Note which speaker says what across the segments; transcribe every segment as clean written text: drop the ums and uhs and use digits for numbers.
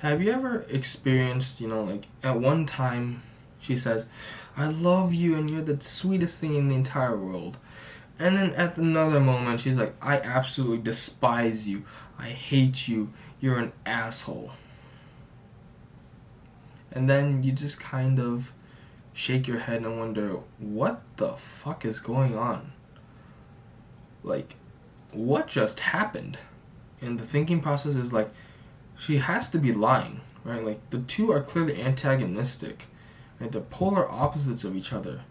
Speaker 1: Have you ever experienced, like at one time she says, I love you and you're the sweetest thing in the entire world. And then at another moment she's like, I absolutely despise you. I hate you. You're an asshole. And then you just kind of shake your head and wonder, what the fuck is going on? Like, what just happened? And the thinking process is like, she has to be lying, right? Like, the two are clearly antagonistic, right? They're polar opposites of each other.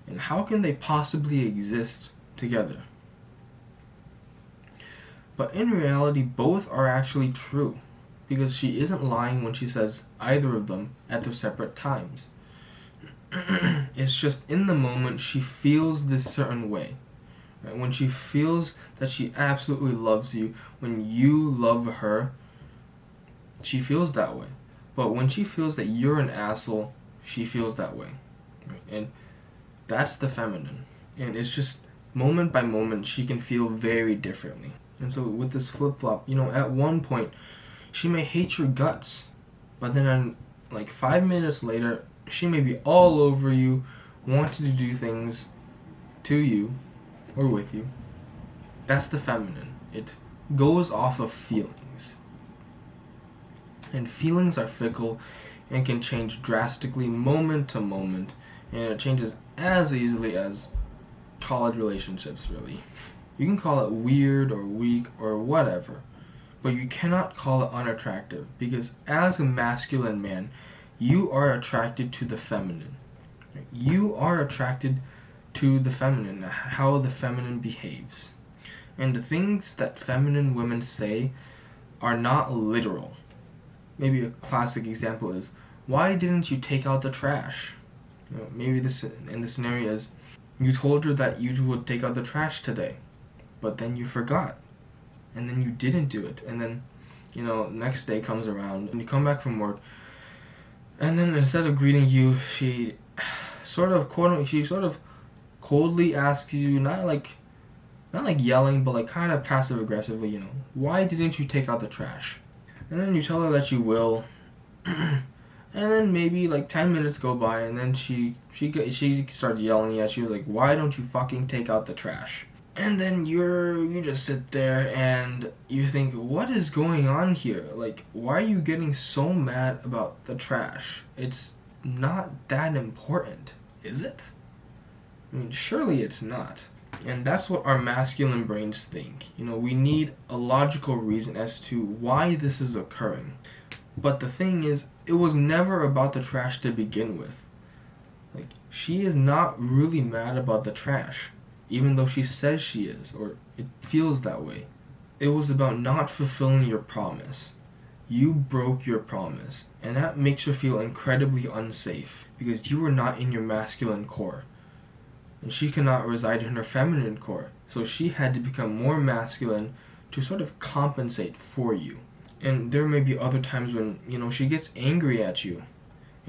Speaker 1: And how can they possibly exist together? But in reality, both are actually true, because she isn't lying when she says either of them at their separate times. It's just in the moment she feels this certain way. Right? When she feels that she absolutely loves you, when you love her, she feels that way. But when she feels that you're an asshole, she feels that way. Right? And that's the feminine. And it's just moment by moment she can feel very differently. And so with this flip-flop, at one point she may hate your guts, but then like 5 minutes later she may be all over you, wanting to do things to you or with you. That's the feminine. It goes off of feelings. And feelings are fickle and can change drastically moment to moment, and it changes as easily as college relationships, really. You can call it weird or weak or whatever, but you cannot call it unattractive, because as a masculine man, you are attracted to the feminine. You are attracted to the feminine, how the feminine behaves. And the things that feminine women say are not literal. Maybe a classic example is, why didn't you take out the trash? Maybe this in the scenario is, you told her that you would take out the trash today, but then you forgot, and then you didn't do it, and then next day comes around and you come back from work, and then instead of greeting you, she sort of coldly asks you, not like yelling, but like kind of passive aggressively, why didn't you take out the trash? And then you tell her that you will, and then maybe like 10 minutes go by, and then she starts yelling at you like, why don't you fucking take out the trash? And then you just sit there and you think, what is going on here? Like, why are you getting so mad about the trash? It's not that important, is it? I mean, surely it's not. And that's what our masculine brains think. We need a logical reason as to why this is occurring. But the thing is, it was never about the trash to begin with. Like, she is not really mad about the trash, even though she says she is, or it feels that way. It was about not fulfilling your promise. You broke your promise, and that makes her feel incredibly unsafe, because you were not in your masculine core. And she cannot reside in her feminine core, so she had to become more masculine to sort of compensate for you. And there may be other times when, she gets angry at you,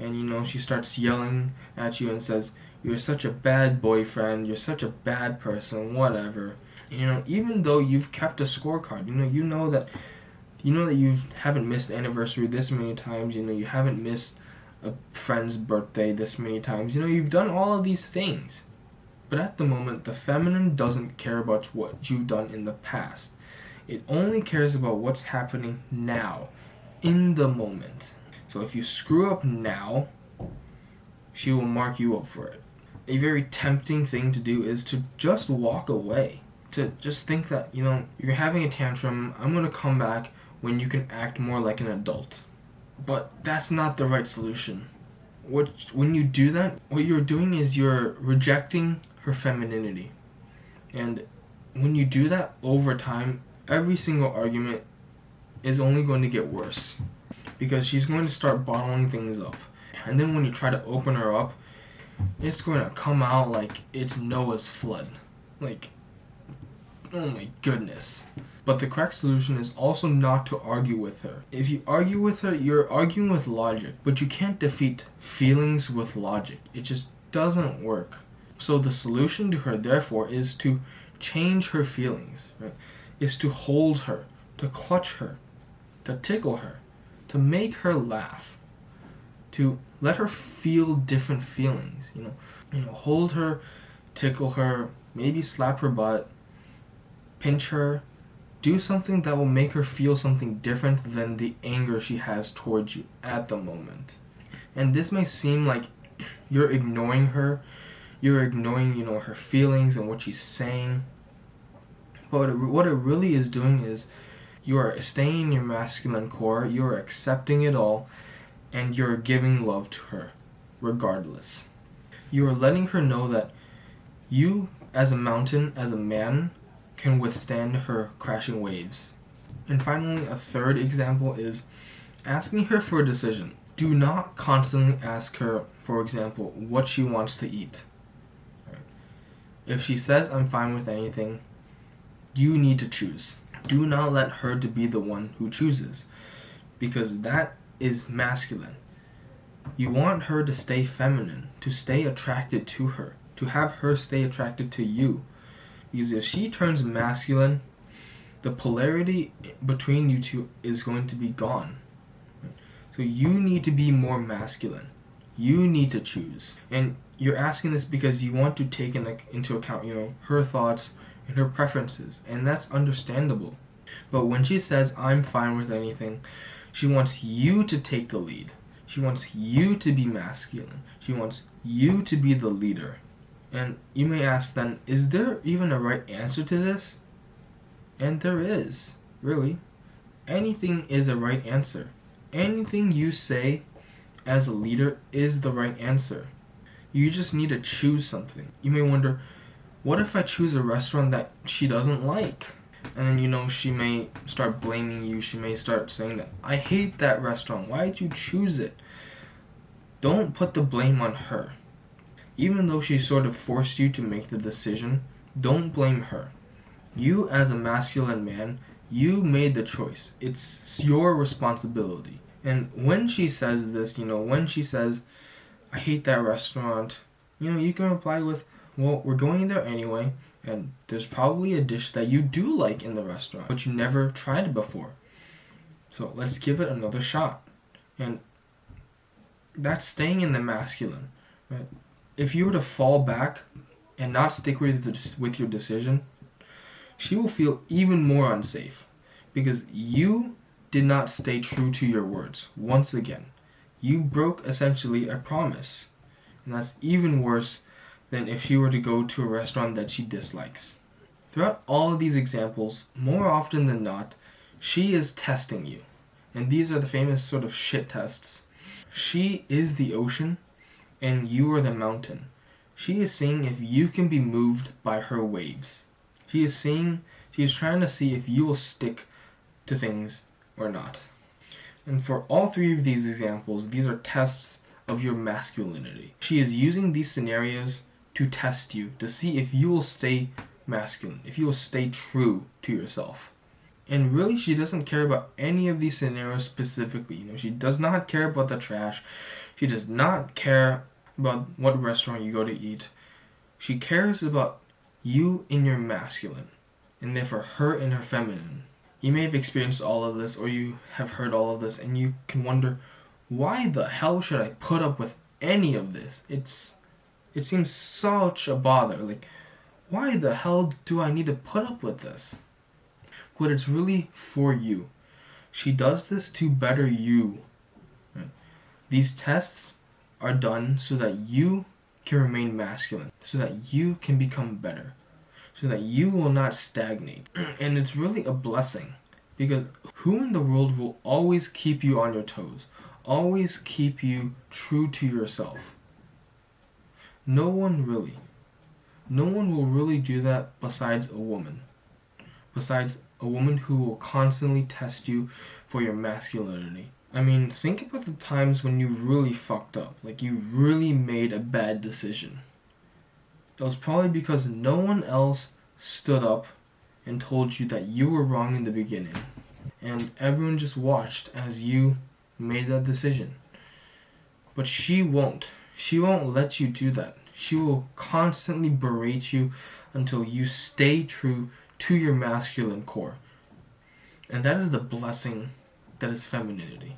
Speaker 1: and, she starts yelling at you and says, you're such a bad boyfriend, you're such a bad person, whatever. Even though you've kept a scorecard, you know that you haven't missed anniversary this many times, you haven't missed a friend's birthday this many times, you've done all of these things. But at the moment, the feminine doesn't care about what you've done in the past. It only cares about what's happening now, in the moment. So if you screw up now, she will mark you up for it. A very tempting thing to do is to just walk away. To just think that, you're having a tantrum, I'm going to come back when you can act more like an adult. But that's not the right solution. When you do that, what you're doing is you're rejecting her femininity. And when you do that over time, every single argument is only going to get worse, because she's going to start bottling things up. And then when you try to open her up, it's going to come out like it's Noah's flood. Like, oh my goodness. But the correct solution is also not to argue with her. If you argue with her, you're arguing with logic, but you can't defeat feelings with logic. It just doesn't work. So the solution to her, therefore, is to change her feelings, right? Is to hold her, to clutch her, to tickle her, to make her laugh, to let her feel different feelings, hold her, tickle her, maybe slap her butt, pinch her, do something that will make her feel something different than the anger she has towards you at the moment. And this may seem like you're ignoring her, you're ignoring, her feelings and what she's saying. But what it really is doing is you are staying in your masculine core, you're accepting it all, and you're giving love to her, regardless. You are letting her know that you, as a mountain, as a man, can withstand her crashing waves. And finally, a third example is asking her for a decision. Do not constantly ask her, for example, what she wants to eat. If she says, I'm fine with anything, you need to choose. Do not let her to be the one who chooses, because that is masculine. You want her to stay feminine, to stay attracted to her, to have her stay attracted to you. Because if she turns masculine, the polarity between you two is going to be gone. So you need to be more masculine. You need to choose. And you're asking this because you want to take into account, her thoughts and her preferences. And that's understandable. But when she says, I'm fine with anything, she wants you to take the lead. She wants you to be masculine. She wants you to be the leader. And you may ask then, is there even a right answer to this? And there is, really. Anything is a right answer. Anything you say as a leader is the right answer. You just need to choose something. You may wonder, what if I choose a restaurant that she doesn't like? And then, she may start blaming you. She may start saying that, I hate that restaurant. Why did you choose it? Don't put the blame on her. Even though she sort of forced you to make the decision, don't blame her. You, as a masculine man, you made the choice. It's your responsibility. And when she says this, when she says, I hate that restaurant, you can reply with, well, we're going there anyway, and there's probably a dish that you do like in the restaurant, but you never tried it before. So let's give it another shot. And that's staying in the masculine, right? If you were to fall back and not stick with your decision, she will feel even more unsafe because you did not stay true to your words. Once again, you broke essentially a promise. And that's even worse than if she were to go to a restaurant that she dislikes. Throughout all of these examples, more often than not, she is testing you. And these are the famous sort of shit tests. She is the ocean, and you are the mountain. She is seeing if you can be moved by her waves. She is trying to see if you will stick to things or not. And for all three of these examples, these are tests of your masculinity. She is using these scenarios to test you, to see if you will stay masculine, if you will stay true to yourself. And really, she doesn't care about any of these scenarios specifically. She does not care about the trash. She does not care about what restaurant you go to eat. She cares about you in your masculine, and therefore her in her feminine. You may have experienced all of this, or you have heard all of this, and you can wonder, why the hell should I put up with any of this? It seems such a bother. Like, why the hell do I need to put up with this? But it's really for you. She does this to better you. Right? These tests are done so that you can remain masculine, so that you can become better, so that you will not stagnate. And it's really a blessing, because who in the world will always keep you on your toes, always keep you true to yourself? No one really. No one will really do that besides a woman. Besides a woman who will constantly test you for your masculinity. I mean, think about the times when you really fucked up, like you really made a bad decision. It was probably because no one else stood up and told you that you were wrong in the beginning. And everyone just watched as you made that decision. But she won't. She won't let you do that. She will constantly berate you until you stay true to your masculine core. And that is the blessing that is femininity.